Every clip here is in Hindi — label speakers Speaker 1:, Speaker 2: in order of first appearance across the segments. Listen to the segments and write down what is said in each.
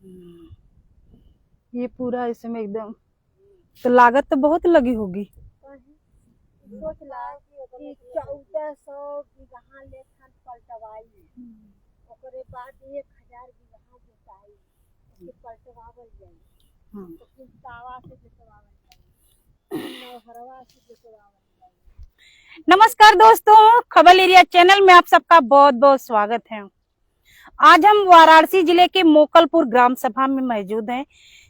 Speaker 1: ये पूरा इसमें एकदम, तो लागत तो बहुत लगी होगी।
Speaker 2: सोच ला कि 1400 बीघा लेखन पलटवाई, ओकरे बाद 1000 बीघा जोताई, फिर पलटवावल जाई, तो फिर तावा से जोतवावल जाई, नौहरवा से जोतवावल जाई।
Speaker 1: नमस्कार दोस्तों, खबर एरिया चैनल में आप सबका बहुत बहुत स्वागत है। आज हम वाराणसी जिले के मोकलपुर ग्राम सभा में मौजूद हैं।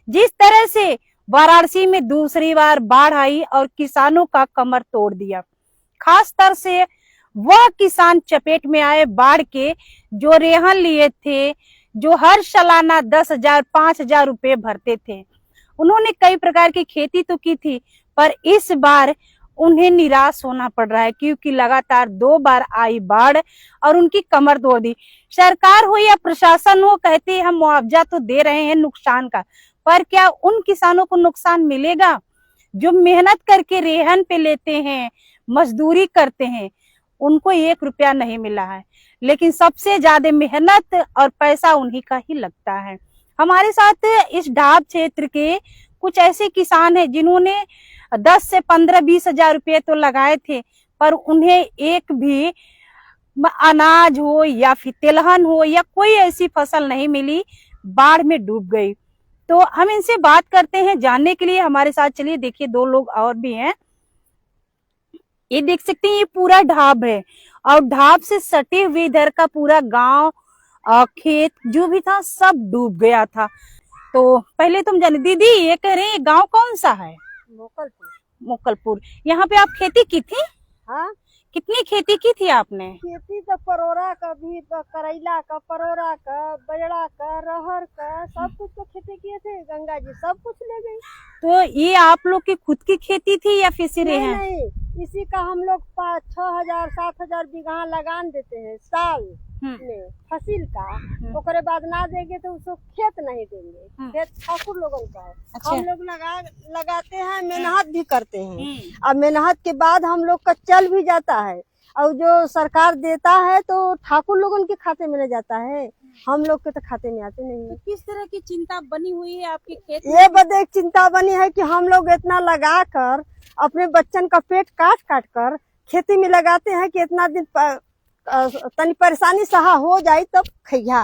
Speaker 1: जिस तरह से वाराणसी में दूसरी बार बाढ़ आई और किसानों का कमर तोड़ दिया, खास तौर से वह किसान चपेट में आए बाढ़ के जो रेहन लिए थे, जो हर सालाना 10,000 5,000 रुपए भरते थे। उन्होंने कई प्रकार की खेती तो की थी, पर इस बार उन्हें निराश होना पड़ रहा है, क्योंकि लगातार 2 बार आई बाढ़ और उनकी कमर तोड़ दी। सरकार हो या प्रशासन हो, कहते हम मुआवजा तो दे रहे हैं नुकसान का, पर क्या उन किसानों को नुकसान मिलेगा जो मेहनत करके रेहन पे लेते हैं, मजदूरी करते हैं? उनको 1 रुपया नहीं मिला है, लेकिन सबसे ज्यादा मेहनत और पैसा उन्हीं का ही लगता है। हमारे साथ इस ढाब क्षेत्र के कुछ ऐसे किसान हैं जिन्होंने 10 से 15-20 हजार रुपये तो लगाए थे, पर उन्हें एक भी अनाज हो या फिर तिलहन हो या कोई ऐसी फसल नहीं मिली, बाढ़ में डूब गई। तो हम इनसे बात करते हैं जानने के लिए। हमारे साथ चलिए, देखिए 2 लोग और भी हैं। ये देख सकते हैं, ये पूरा ढाब है और ढाब से सटे हुए इधर का पूरा गांव और खेत जो भी था सब डूब गया था। तो पहले तुम जाने दीदी, ये कह रहे हैं ये गांव कौन सा है?
Speaker 2: मोकलपुर।
Speaker 1: मोकलपुर। यहाँ पे आप खेती की थी?
Speaker 2: हाँ,
Speaker 1: कितनी खेती की थी आपने?
Speaker 2: खेती तो परोरा का भी, करैला का, परोरा का, बजड़ा का, रहर का, सब कुछ तो खेती किए थे। गंगा जी सब कुछ ले गई।
Speaker 1: तो ये आप लोग की खुद की खेती थी या फिर सिरे हैं?
Speaker 2: नहीं, इसी का हम लोग 5-6,000 7,000 बीघा लगान देते हैं साल में फसिल का। ओकरे बाद ना देंगे तो उसको खेत नहीं देंगे। खेत ठाकुर लोगों का है।
Speaker 1: अच्छा।
Speaker 2: हम लोग लगाते हैं, मेहनत भी करते हैं, और मेहनत के बाद हम लोग का चल भी जाता है, और जो सरकार देता है तो ठाकुर लोगों के खाते में नहीं जाता है, हम लोग के तो खाते में आते नहीं है।
Speaker 1: तो किस तरह की चिंता बनी हुई है आपके खेत?
Speaker 2: ये बदे एक चिंता बनी है कि हम लोग इतना लगा कर अपने बच्चन का पेट काट काट कर खेती में लगाते हैं कि इतना दिन तनी परेशानी सहा हो जाए तब खैया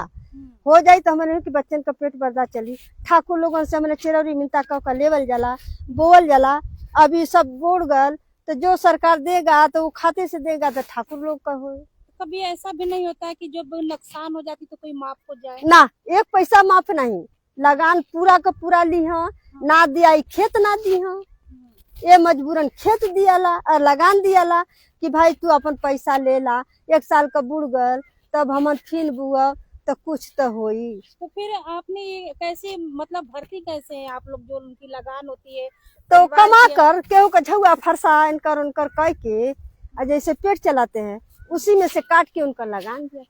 Speaker 2: हो जाए तो हमारे कि बच्चन का पेट बर्दा चली। ठाकुर लोगों से हमने चिरौरी मिलता का लेवल जाला, बोवल जाला। अभी सब बोड़ गल तो जो सरकार देगा तो वो खाते से देगा, तो ठाकुर लोग का हो।
Speaker 1: कभी ऐसा भी नहीं होता है कि जब नुकसान हो जाती तो कोई माफ हो जाए?
Speaker 2: ना, एक पैसा माफ नहीं। लगान पूरा का पूरा ली ना दिया, खेत ना दी, ये मजबूरन खेत दियाला और लगान दियाला कि भाई तू अपन पैसा ले ला। 1 साल का बुड़ गल तब हम फिर बुआ तो कुछ तो होई।
Speaker 1: तो फिर आपने ये कैसे, मतलब भर्ती कैसे है आप लोग, जो उनकी लगान होती है
Speaker 2: तो कमा कर केहू का झुआ फरसा इनकर उनकर कह के जैसे पेट चलाते हैं, उसी में से काट के उनका लगान दिया।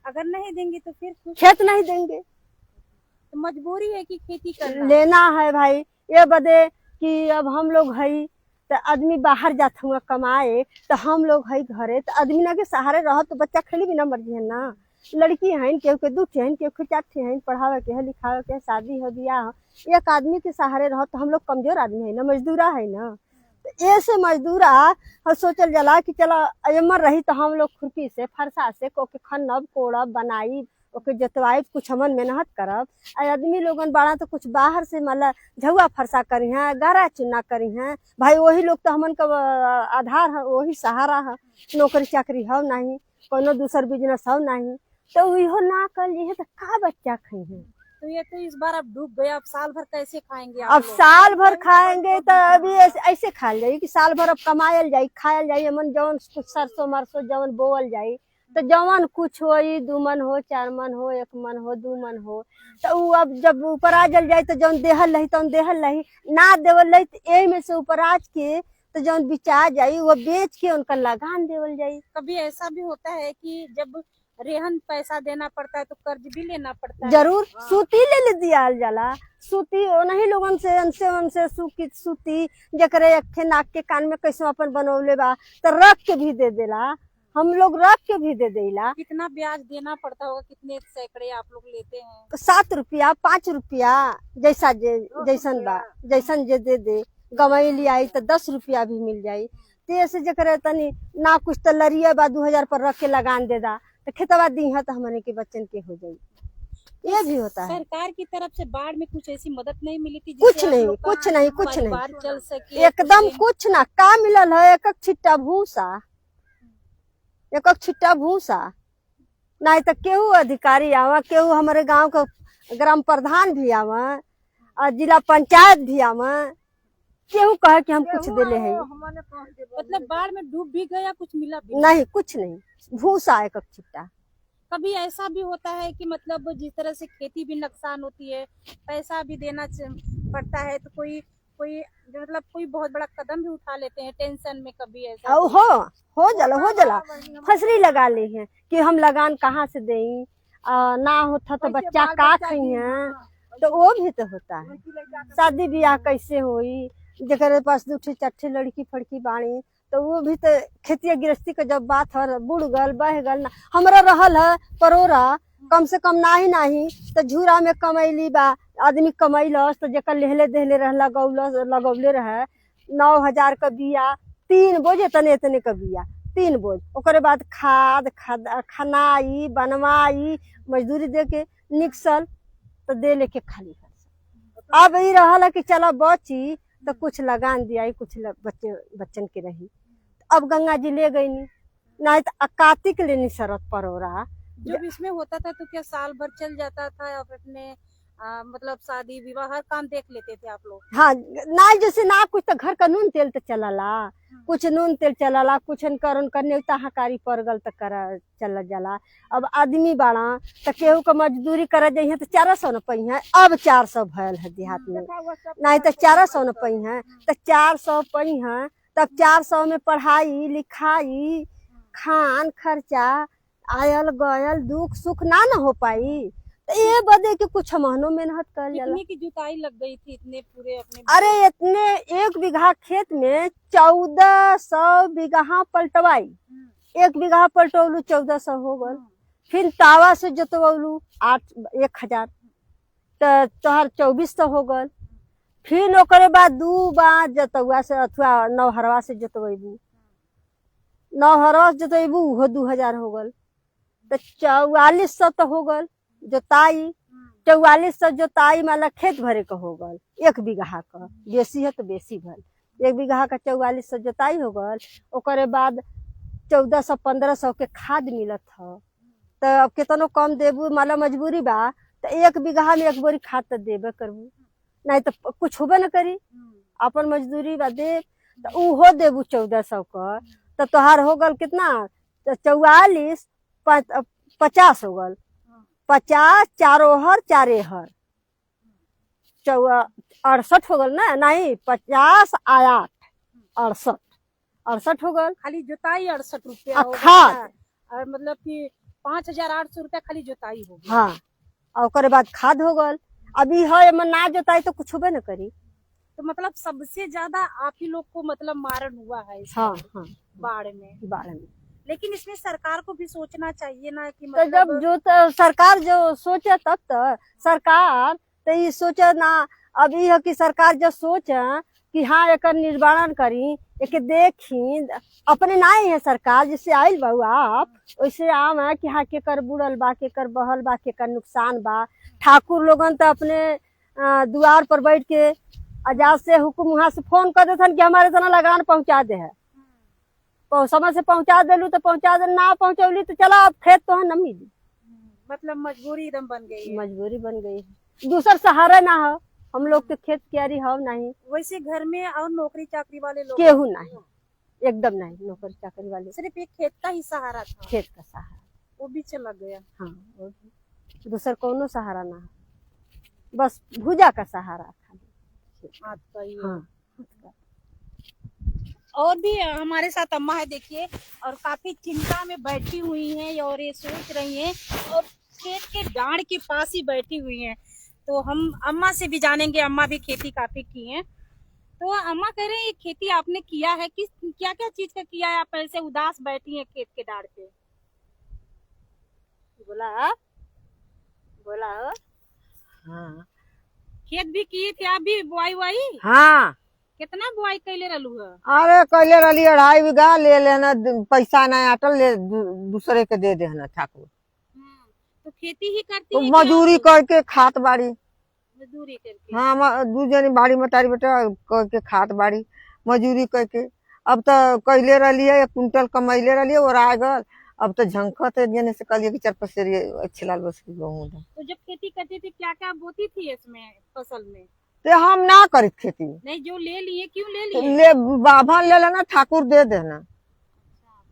Speaker 1: अगर नहीं देंगे तो फिर
Speaker 2: खेत नहीं देंगे
Speaker 1: तो मजबूरी है कि खेती करना
Speaker 2: लेना है भाई। ये बदे कि अब हम लोग है तो आदमी बाहर जाते हुआ कमाए, तो हम लोग है घरे, तो आदमी ना के सहारे रह तो बच्चा खेली भी ना मर्जी है ना। लड़की है, केहू के 2 ठे, केहू के 4 ठे है, पढ़ावे के है, लिखावे के, शादी हो बियाह। एक आदमी के सहारे रह तो हम लोग कमजोर आदमी है ना, मजदूरा है ना। तो ऐसे मजदूरा सोचल जला कि चलो अयमर रही तो हम लोग खुरपी से फरसा से कोके खनब कोड़ब बनाई, ओके जतवाई, कुछ हमन मेहनत करब। आदमी लोगन बड़ा तो कुछ बाहर से मतलब झुआ फरसा करी हैं, गारा चुना करी हैं। भाई वही लोग तो हमन का आधार है, वही सहारा है। नौकरी चाकरी हो नहीं, कोनो दूसर बिजनेस हो नहीं, तो इहो ना कर लिए तो का बच्चा खाई है।
Speaker 1: तो ये तो इस बार अब डूब गए, अब साल भर कैसे खाएंगे
Speaker 2: अब साल भर खाएंगे तो अभी ऐसे खाल जाये कि साल भर अब कमायल जाये, खायल जाये। मन जवन कुछ सरसों मरसों जवन बोवल जाये, तो जवन कुछ हो, 2 मन हो, 4 मन हो, 1 मन हो, 2 मन हो, तो वो अब जब ऊपर आ जल जाये तो जौन देहल रही तौन देहल रही, ना देवल रही तो यही में से ऊपर आज के तो जौन बिचा जाये वो बेच के उनका लगान देवल जाये।
Speaker 1: कभी ऐसा भी होता है कि जब रेहन पैसा देना पड़ता है तो कर्ज भी लेना पड़ता है?
Speaker 2: जरूर, सूती ले दिया जाला। सूती नहीं लोगन से उनसे सूती जकरे अखे नाक के कान में कैसे अपन बनौले बा तो रख के भी दे देला। हम लोग रख के भी दे देला।
Speaker 1: कितना ब्याज देना पड़ता होगा, कितने सैकड़े आप लोग लेते हैं?
Speaker 2: 7 रुपया 5 रुपया जैसा जैसन बा, जैसन जे दे दे। गवई ले आई तो 10 रुपया भी मिल जाई। तो ऐसे जकर तनी ना कुछ तो लरिया बा 2000 पर रख के लगान दे दा तो खेतवा दी है तो हमने के बच्चन के हो जाई। ये भी होता है।
Speaker 1: सरकार की तरफ से बाढ़ में कुछ ऐसी मदद नहीं मिली थी
Speaker 2: कुछ नहीं, कुछ नहीं, कुछ नहीं,
Speaker 1: परिवार चल सके?
Speaker 2: एकदम कुछ ना। का मिलल है? एक छिट्टा भूसा, एक छिट्टा भूसा। नहीं तो केहू अधिकारी आवा, केहू हमारे गांव का ग्राम प्रधान भी आवा और जिला पंचायत भी आवा, केहू कहे कि हम कुछ दिले है।
Speaker 1: मतलब बाढ़ में डूब भी गया, कुछ मिला भी
Speaker 2: नहीं, कुछ नहीं, भूसा एक छिट्टा।
Speaker 1: कभी ऐसा भी होता है कि मतलब जिस तरह से खेती भी नुकसान होती है, पैसा भी देना पड़ता है, तो कोई कोई मतलब कोई बहुत बड़ा कदम भी उठा लेते हैं टेंशन में? कभी ऐसा
Speaker 2: हो जाला फसली लगा ली है कि हम लगान कहाँ से दें, ना होता तो बच्चा का खाई है, तो वो भी तो होता है। शादी ब्याह कैसे होई, जेकर पास 2-4 लड़की फड़की बाणी, तो वो भी तो खेती गृहस्थी का जब बात है, बुड़ गल बह गल ना। हमरा रहल है परोरा, कम से कम नाही तो झूरा में कमैली बा, आदमी कमैलस तो जेकर लेहले देहले रह लगौले रहे 9000 का बिया, 3 बोझ इतने का बिया, 3 बोझ। ओकरे बाद खाद खनाई बनवाई, मजदूरी दे के निकसल तो दे लेके खाली कर। अब ये रहल है कि चलो बची तो कुछ लगान दिया, कुछ बच्चन के रही। अब गंगा जी ले गई नहीं तो कार्तिक लेनी शरत परोरा।
Speaker 1: जब इसमें होता था तो क्या साल भर चल जाता था? आप अपने मतलब शादी विवाह हर काम देख लेते थे आप लोग?
Speaker 2: हाँ, ना जैसे ना कुछ तो घर का नून तेल तो चलाला, कुछ नून तेल चलाला, कुछ करने हाकारी पड़ गल तो चल जाला। अब आदमी बाड़ा तो केहू का मजदूरी करे जाइए तो 400 न पई है, अब 400 भयल है देहात में। नहीं तो 400 न पई है तो 400 पई है, तब 400 में पढ़ाई लिखाई खान खर्चा आयल गयल दुख सुख ना हो पाई। तो ये बदे के कुछ महीनों मेहनत कर जाला।
Speaker 1: कितने की जुताई लग गई थी इतने पूरे अपने?
Speaker 2: अरे इतने 1 बीघा खेत में 1400 बीघा पलटवाई। 1 बीघा पलटवलू 1400 हो गल। फिर तावा से जोतवलू 1000 तो तोहर 2400 हो गल। फिर ओकरे बाद 2 बार जोतवा से अथवा नौहरवा से जोतवेबू, नौहरवा से जोतवेबू वो 2000 हो गल। तो 4400 तो हो गल जोताई। 4400 जोताई मतलब खेत भरे का हो गल। 1 बीघा का बेसी है तो बेसी भल 1 बीघा का 4400 जोताई हो गल। ओकरे बाद 1400-1500 के खाद मिलत है। तो अब कितनो कम देबू मतलब मजबूरी बा तो 1 बीघा में 1 बोरी खाद तो देबे करबू, नहीं तो कुछ होबे न करी। अपन मजदूरी बा दे तो उहो देबू 1400 का, तो तोहार हो गल कितना? 44 50 हो गल। 50 4 हर 68 हो गल ना। नहीं 50 8 68 हो गल।
Speaker 1: खाली जोताई 68 रुपया
Speaker 2: खाद
Speaker 1: और मतलब कि 5800 रुपया खाली जोताई हो गई।
Speaker 2: हाँ, और ओकरे बाद खाद हो गल। अभी है ना जोताई तो कुछ होबे न करी।
Speaker 1: तो मतलब सबसे ज्यादा आप ही लोग को मतलब मारण हुआ है इस
Speaker 2: हाँ,
Speaker 1: बाढ़ में। लेकिन इसमें सरकार को भी सोचना चाहिए ना कि
Speaker 2: तो जब जो तो सरकार जो सोचे तब तो सरकार तो ये सोचे ना। अब ये है कि सरकार जो सोचे कि हाँ एक निर्माण करी, एक देखी, अपने ना ही है सरकार जैसे आयल बा आप वैसे आम है कि हाँ के कर बुड़ल बा, के कर बहल बा, के कर नुकसान बा। ठाकुर लोगन तो अपने द्वार पर बैठ के आजाद से हुकुम वहां से फोन कर देते कि हमारे तना लगान पहुंचा दे है, समय से पहुंचा देलू तो पहुंचा दे, ना पहुंचौली तो चला अब खेत तो है न मिली।
Speaker 1: मतलब मजबूरी एकदम बन गई है।
Speaker 2: मजबूरी बन गई है, दूसर सहारा ना हो। हम लोग तो खेत कियारी हो नहीं।
Speaker 1: वैसे घर में और नौकरी चाकरी वाले लोग
Speaker 2: केहू नहीं, एकदम नहीं नौकरी चाकरी वाले।
Speaker 1: सिर्फ एक खेत का ही सहारा था।
Speaker 2: खेत का सहारा
Speaker 1: वो भी चला गया।
Speaker 2: हाँ, वो भी दूसर कोनो सहारा ना है, बस भुजा का सहारा खाली
Speaker 1: हाथ का ही।
Speaker 2: हाँ।
Speaker 1: और भी हमारे साथ अम्मा है देखिए, और काफी चिंता में बैठी हुई हैं और ये सोच रही हैं और खेत के डांड के पास ही बैठी हुई हैं। तो हम अम्मा से भी जानेंगे, अम्मा भी खेती काफी की हैं। तो अम्मा कह रहे हैं ये खेती आपने किया है, किस क्या क्या चीज का किया है? आप ऐसे उदास बैठी हैं खेत के डाड़ पे।
Speaker 2: बोला बोला
Speaker 3: हाँ
Speaker 1: खेत भी किए थे आप भी, बुआई हुआई?
Speaker 3: हाँ।
Speaker 1: कितना बुआई कैले रहलू है?
Speaker 3: अरे कैले रही 2.5 बीघा ले लेना, पैसा नहीं आटल ले दूसरे के दे देना ठाकुर।
Speaker 1: तो खेती ही करती
Speaker 3: तो
Speaker 1: है
Speaker 3: मजदूरी करके खात बाड़ी।
Speaker 1: मजदूरी करके?
Speaker 3: हाँ 2 जनी बाड़ी मतारी बेटा करके खात बाड़ी मजदूरी करके। अब तो कैले रही 1 कुंटल कमैले रही और आ गल। अब तो झंखत जने से कलिए कि 4 पसेरी अच्छे लाल बस गेहूँ।
Speaker 1: तो जब खेती करती थी क्या क्या बोती थी इसमें फसल में?
Speaker 3: तो हम ना करी खेती।
Speaker 1: नहीं, जो ले लिए क्यों ले लिए?
Speaker 3: ले बाभन ले लेना, ठाकुर दे देना।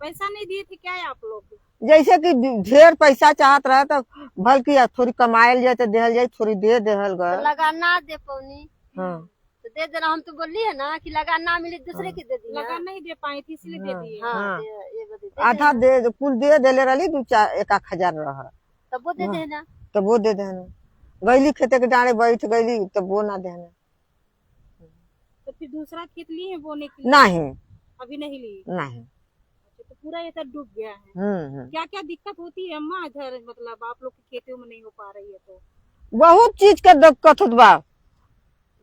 Speaker 1: पैसा नहीं दिए थे क्या आप लोग?
Speaker 3: जैसे कि ढेर पैसा चाहत रहे तो बल्कि थोड़ी कमायल जाए तो देहल जाए, थोड़ी दे देहल गए।
Speaker 2: लगाना दे पौनी
Speaker 3: हाँ
Speaker 2: तो दे देना। हम तो बोली है ना कि लगा ना मिले दूसरे के दे दी।
Speaker 1: लगा नहीं दे पाई थी इसलिए दे दिए।
Speaker 3: हाँ।
Speaker 2: ये बदे
Speaker 3: आधा दे कुल दे देले रही 2-1 हजार रह
Speaker 2: तब वो दे देना।
Speaker 3: तो वो दे देना। गैली खेते के डाँड़े बैठ गईली तो वो ना देना।
Speaker 1: तो फिर दूसरा खेत लिए हैं बोने के लिए?
Speaker 3: नहीं
Speaker 1: अभी नहीं लिए?
Speaker 3: नहीं।
Speaker 1: अच्छा, तो पूरा ये तो डूब गया है।
Speaker 3: हम्म।
Speaker 1: क्या क्या दिक्कत होती है अम्मा इधर, मतलब आप लोग की खेतों में नहीं हो पा रही है तो?
Speaker 3: बहुत चीज के दिक्कत होत बा,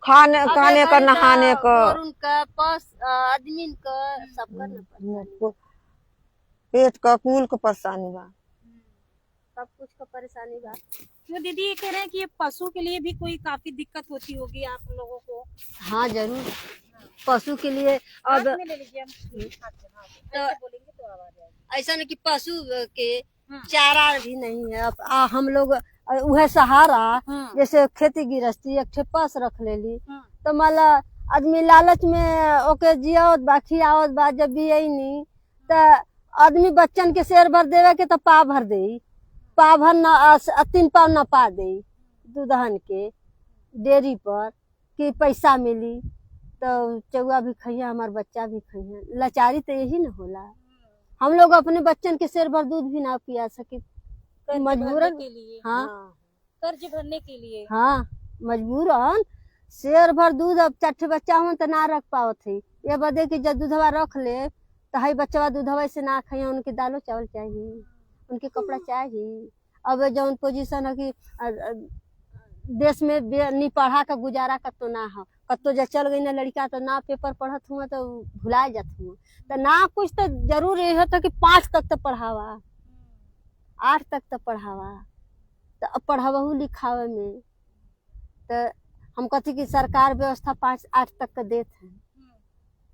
Speaker 3: खाने का नहाने का
Speaker 2: उनका पास आदमी का सबका न
Speaker 3: पेट का कुल का परेशानी बा,
Speaker 2: सब कुछ का परेशानी बा।
Speaker 1: तो दीदी ये कह रहे हैं कि ये पशु के लिए भी कोई काफी दिक्कत होती होगी आप लोगों को?
Speaker 2: हाँ जरूर, पशु के लिए। अब
Speaker 1: हाथ में ले लीजिए, ऐसे बोलेंगे तो आवाज आएगी।
Speaker 2: ऐसा नहीं कि पशु के चारा भी नहीं है। अब हम लोग वह सहारा जैसे खेती गृहस्थी एक ठे पास रख लेली तो माला आदमी लालच में ओके जियावत बा खियावत बा। जब भी यही नहीं तो आदमी बच्चन के शेर भर देवे के तो पा भर दे, पा भर न 3 पाव न पा दे दूधहन के डेयरी पर कि पैसा मिली तो चौआ भी खइया हमार बच्चा भी खइया। लाचारी तो यही न होला। हम लोग अपने बच्चन के शेर भर दूध भी ना पिया सके मजबूरन
Speaker 1: के लिए।
Speaker 2: हाँ
Speaker 1: कर्ज भरने के लिए।
Speaker 2: हाँ मजबूरन शेर भर दूध। अब 4 बच्चा हो तो ना रख पावत है। ये बदे कि जब दूधवा रख ले तो हई बच्चा दूधवा से ना खाइए, उनके दालो चावल चाहिए, उनके कपड़ा चाहिए। अब जौन पोजीशन है कि देश में नहीं पढ़ा का गुजारा कतो ना हो, कतो जब चल गई ना लड़का तो ना पेपर पढ़त हुआ तो भुला जात हुआ तो ना कुछ तो जरूर ये होता कि 5 तक तो पढ़ावा, 8 तक तो पढ़ावा। तो अब पढ़ावहू लिखावे में तो हम कहती कि सरकार व्यवस्था 5-8 तक का देत है,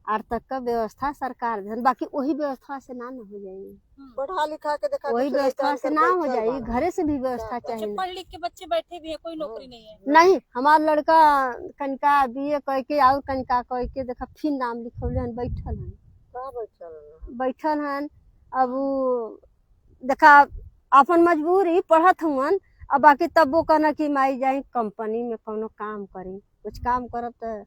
Speaker 2: 8 तक का व्यवस्था सरकार दे, बाकी वही व्यवस्था से ना हो जाएगी।
Speaker 3: पढ़ा लिखा के देखा
Speaker 2: वही व्यवस्था से ना हो जाएगी, घरे से भी व्यवस्था चाहिए।
Speaker 1: पढ़ लिख के बच्चे बैठे भी है, कोई नौकरी नहीं है।
Speaker 2: नहीं, हमारा लड़का कनिका BA कह के और कनिका कह के देखा फिर नाम लिखौले हन, बैठल हन। अब देखा अपन मजबूरी पढ़त हुन। अब बाकी तब वो कहना कि माई जाई कंपनी में कोनो काम करी, कुछ काम करब तो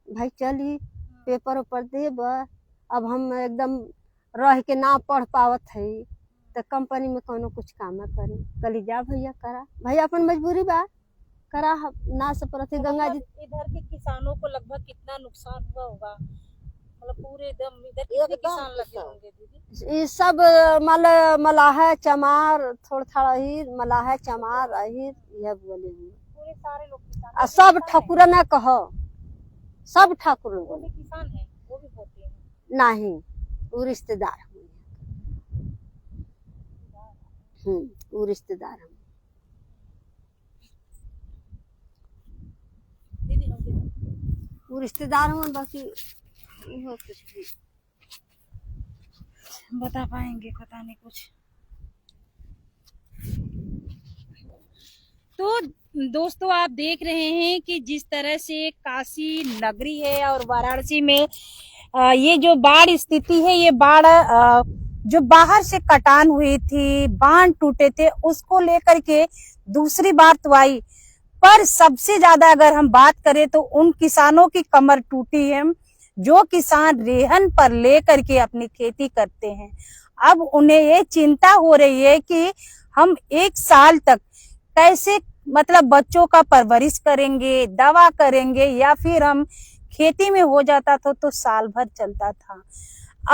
Speaker 2: भाई चली पेपर ऊपर देब। अब हम एकदम रह के ना पढ़ पावत है तो कंपनी में कोनो कुछ काम करी, कली जा भैया करा, भैया अपन मजबूरी बा करा ना से परत गंगा जी।
Speaker 1: इधर के किसानों को लगभग कितना नुकसान हुआ होगा, मतलब पूरे एकदम इधर कितने किसान लगे होंगे दीदी?
Speaker 2: ये सब मलाह चमार थोड़ा ही मलाह चमार अहिर यह बोले हुए
Speaker 1: पूरे सारे लोग किसान?
Speaker 2: सब ठाकुर न कहो, सब ठाकुर लोग
Speaker 1: वो भी किसान है, वो भी होते हैं?
Speaker 2: नहीं, वो रिश्तेदार वो रिश्तेदार हम। वो रिश्तेदार हूँ, बाकी कुछ भी
Speaker 1: बता पाएंगे पता नहीं कुछ। तो दोस्तों आप देख रहे हैं कि जिस तरह से काशी नगरी है और वाराणसी में ये जो बाढ़ स्थिति है, ये बाढ़ जो बाहर से कटान हुई थी, बांध टूटे थे, उसको लेकर के दूसरी बार तो आई। पर सबसे ज्यादा अगर हम बात करें तो उन किसानों की कमर टूटी है जो किसान रेहन पर लेकर के अपनी खेती करते हैं। अब उन्हें ये चिंता हो रही है कि हम 1 साल तक कैसे मतलब बच्चों का परवरिश करेंगे, दवा करेंगे, या फिर हम खेती में हो जाता था तो साल भर चलता था।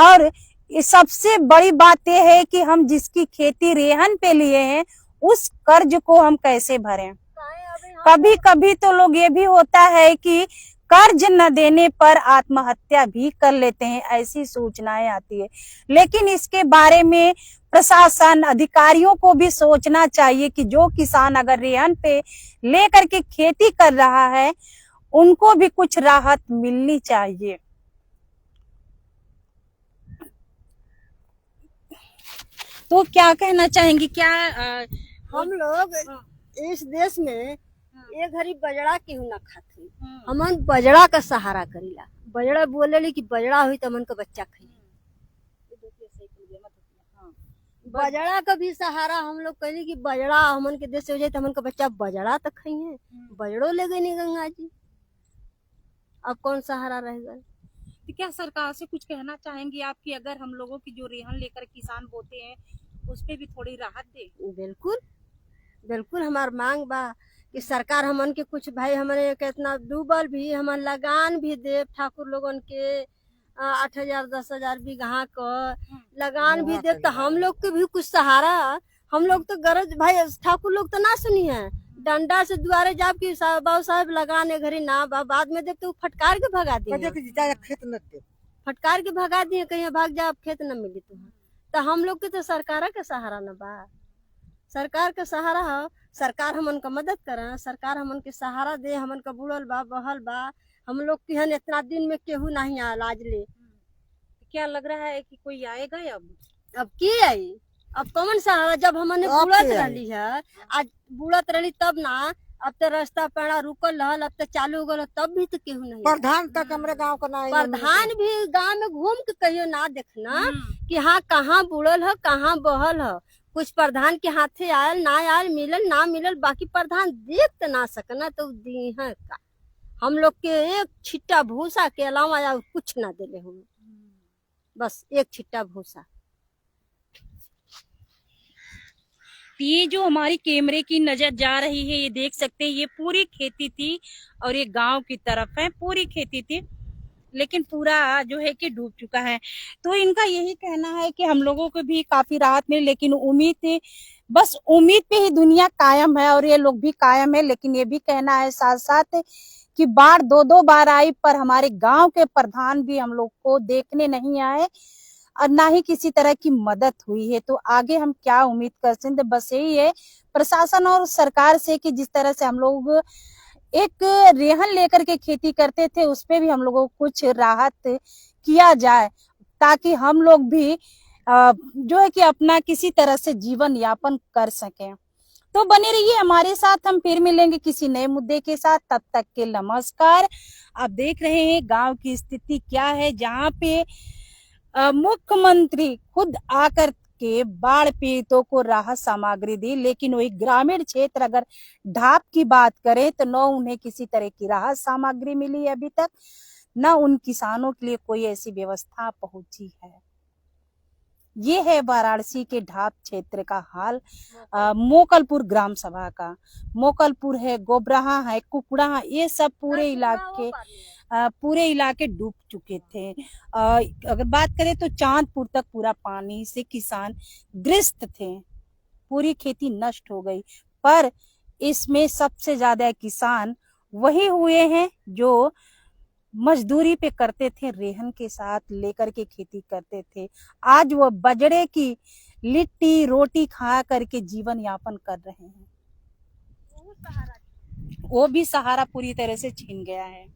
Speaker 1: और ये सबसे बड़ी बात यह है कि हम जिसकी खेती रेहन पे लिए हैं उस कर्ज को हम कैसे भरें। कभी कभी तो लोग ये भी होता है कि कर्ज न देने पर आत्महत्या भी कर लेते हैं, ऐसी सूचनाएं आती है। लेकिन इसके बारे में प्रशासन अधिकारियों को भी सोचना चाहिए कि जो किसान अगर रेहन पे लेकर के खेती कर रहा है उनको भी कुछ राहत मिलनी चाहिए। तो क्या कहना चाहेंगी, क्या
Speaker 2: हम लोग इस देश में एक घड़ी बजड़ा केहू ना खाते, हमन बजड़ा का सहारा करीला। बजड़ा बोले कि बजड़ा हुई तो हमन का बच्चा खाई, बजड़ा का भी सहारा हम लोग करी कि बजड़ा हमन के देश से हो जाए तो हमन का बच्चा बजड़ा तक खाई है। बजड़ो ले गई नहीं गंगा जी, अब कौन सहारा रहेगा।
Speaker 1: तो क्या सरकार से कुछ कहना चाहेंगी आप कि अगर हम लोगों की जो रेहन लेकर किसान बोते हैं उस पे भी थोड़ी राहत दे? बिल्कुल
Speaker 2: बिल्कुल हमार मांग बा कि सरकार हमन के कुछ, भाई हमने कितना डूबल भी हमन लगान भी दे, ठाकुर लोगन के 8,000 10,000 बीघा का लगान भी दे तो हम लोग के भी कुछ सहारा। हम लोग तो गरज भाई ठाकुर लोग तो ना सुनी है, डंडा से दुआरे जाब की बाबू साहब लगाने घरी ना बा, बाद में देखते फटकार के भगा दिए,
Speaker 3: खेत न
Speaker 2: फटकार के भगा दिए, कहीं भाग जा खेत न मिली तुम्हें। तो हम लोग के तो सरकार का सहारा न बा, सरकार का सहारा हो, सरकार हमन का मदद करे, सरकार हमन के सहारा दे। हमन का बुढ़ल बा बहल बा, हम लोग की हन इतना दिन में केहू नहीं आयल आज ले।
Speaker 1: क्या लग रहा है कि कोई आएगा
Speaker 2: अब की आई, अब कौन सहारा, जब हमने बुढ़त रही है, आज बुढ़त रही तब ना, अब तो रास्ता पेड़ा रुकल रहल, अब तो चालू हो गल, तब भी तो केहू नहीं।
Speaker 3: प्रधान तक हमारे गांव का ना,
Speaker 2: प्रधान भी गांव में घूम के कहियो ना देखना कि हाँ कहाँ बुढ़ल है कहाँ बहल है। कुछ प्रधान के हाथे आयल ना आयल, मिलल ना मिलल, बाकी प्रधान देख तो ना सकना तो दी है का। हम लोग के एक छिट्टा भूसा के अलावा कुछ ना दिले हम, बस एक छिट्टा भूसा।
Speaker 1: ये जो हमारी कैमरे की नजर जा रही है ये देख सकते हैं, ये पूरी खेती थी और ये गांव की तरफ है, पूरी खेती थी लेकिन पूरा जो है कि डूब चुका है। तो इनका यही कहना है कि हम लोगों को भी काफी राहत मिली, लेकिन उम्मीद थी, बस उम्मीद पे ही दुनिया कायम है और ये लोग भी कायम है। लेकिन ये भी कहना है साथ साथ कि बाढ़ 2-2 बार आई पर हमारे गांव के प्रधान भी हम लोग को देखने नहीं आए और ना ही किसी तरह की मदद हुई है। तो आगे हम क्या उम्मीद कर सकते, बस यही है प्रशासन और सरकार से कि जिस तरह से हम लोग एक रेहन लेकर के खेती करते थे उस पे भी हम लोगों को कुछ राहत किया जाए, ताकि हम लोग भी जो है कि अपना किसी तरह से जीवन यापन कर सकें। तो बने रहिए हमारे साथ, हम फिर मिलेंगे किसी नए मुद्दे के साथ। तब तक के नमस्कार। आप देख रहे हैं गांव की स्थिति क्या है, जहां पे मुख्यमंत्री खुद आकर के बाढ़ पीड़ितों को राहत सामग्री दी, लेकिन वही ग्रामीण क्षेत्र अगर ढाब की बात करें तो न उन्हें किसी तरह की राहत सामग्री मिली अभी तक, न उन किसानों के लिए कोई ऐसी व्यवस्था पहुंची है। ये है वाराणसी के ढाब क्षेत्र का हाल, मोकलपुर ग्राम सभा का। मोकलपुर है, गोबराहा है, कुकड़ा है, ये सब पूरे इलाके डूब चुके थे। अगर बात करें तो चांदपुर तक पूरा पानी से किसान ग्रस्त थे, पूरी खेती नष्ट हो गई। पर इसमें सबसे ज्यादा किसान वही हुए हैं जो मजदूरी पे करते थे, रेहन के साथ लेकर के खेती करते थे। आज वो बजड़े की लिट्टी रोटी खा करके जीवन यापन कर रहे हैं, वो भी सहारा पूरी तरह से छीन गया है।